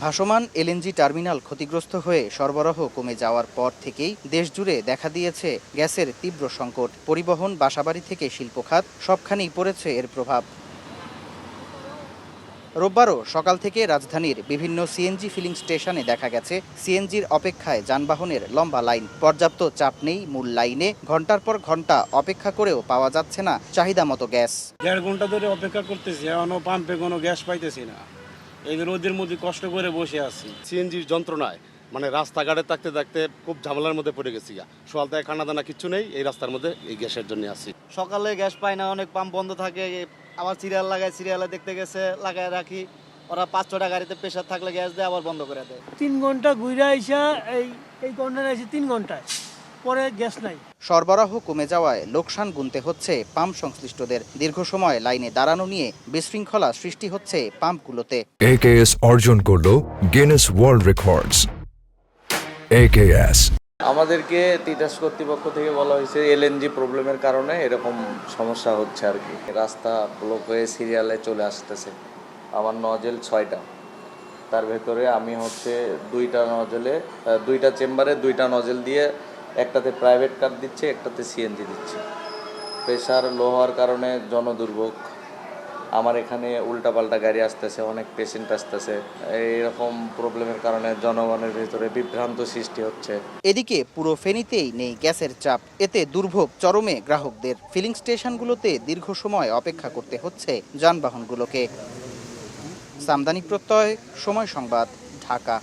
ভাসমান LNG terminal ক্ষতিগ্রস্ত হয়ে সরবরাহ কমে যাওয়ার পর থেকেই দেশজুড়ে দেখা দিয়েছে গ্যাসের তীব্র সংকট। পরিবহন, বাসাবাড়ি থেকে শিল্পখাত সবখানেই পড়েছে এর প্রভাব। রোববারও সকাল থেকে রাজধানীর বিভিন্ন সিএনজি ফিলিং স্টেশনে দেখা গেছে সিএনজির অপেক্ষায় যানবাহনের লম্বা লাইন। পর্যাপ্ত চাপ নেই মূল লাইনে, ঘন্টার পর ঘন্টা অপেক্ষা করেও পাওয়া যাচ্ছে না চাহিদা মতো গ্যাস। 1.5 ঘন্টা ধরে অপেক্ষা করতেছি, এখনো পাম্পে কোনো গ্যাস পাইতেছি না। এই রোদের মধ্যে কষ্ট করে বসে আছি। সিএনজির যন্ত্রণায় রাস্তাঘাটে থাকতে থাকতে খুব ঝামেলার মধ্যে পড়ে গেছি। সকাল থেকে খানা দানা কিচ্ছু নেই, এই রাস্তার মধ্যে এই গ্যাসের জন্য আছি। সকালে গ্যাস পাই না, অনেক পাম্প বন্ধ থাকে, আবার সিরিয়াল লাগায়, সিরিয়ালে দেখতে গেছে লাগায় রাখি, ওরা 5-6টা গাড়িতে প্রেশার থাকলে গ্যাস দেয়, আবার বন্ধ করে দেয়। 3 ঘন্টা ঘুরে আইসা এই কর্নারে আইসি 3 ঘন্টায়, পরে গ্যাস নাই। সরবরাহ কমে যাওয়ায় লোকসান গুনতে হচ্ছে পাম্প সংশ্লিষ্টদের। দীর্ঘ সময় লাইনে দাঁড়ানো নিয়ে বিশৃঙ্খলা সৃষ্টি হচ্ছে পাম্পগুলোতে। AKS অর্জন করলো গিনেস ওয়ার্ল্ড রেকর্ডস। AKS আমাদেরকে তিতাস কর্তৃপক্ষ থেকে বলা হয়েছে এলএনজি প্রবলেমের কারণে এরকম সমস্যা হচ্ছে আর কি। রাস্তা ব্লক হয়ে সিরিয়ালে চলে আসতেছে। আমার নজেল 6টা, তার ভেতরে আমি দুইটা চেম্বারে 2টা নজেল দিয়ে, একটাতে প্রাইভেট কার দিচ্ছে, একটাতে সিএনজি দিচ্ছে। প্রেশার লো হওয়ার কারণে জনদুর্ভোগ। আমার এখানে উল্টাপাল্টা গাড়ি আসতেছে, অনেক পেশেন্ট আসতেছে। এইরকম প্রবলেমের কারণে জনগণের ভিতরে বিভ্রান্ত সৃষ্টি হচ্ছে। এদিকে পুরো ফেনীতেই নেই গ্যাসের চাপ, এতে দুর্ভোগ চরমে গ্রাহকদের। ফিলিং স্টেশনগুলোতে দীর্ঘ সময় অপেক্ষা করতে হচ্ছে যানবাহনগুলোকে। সামদানি প্রত্যয়, সময় সংবাদ, ঢাকা।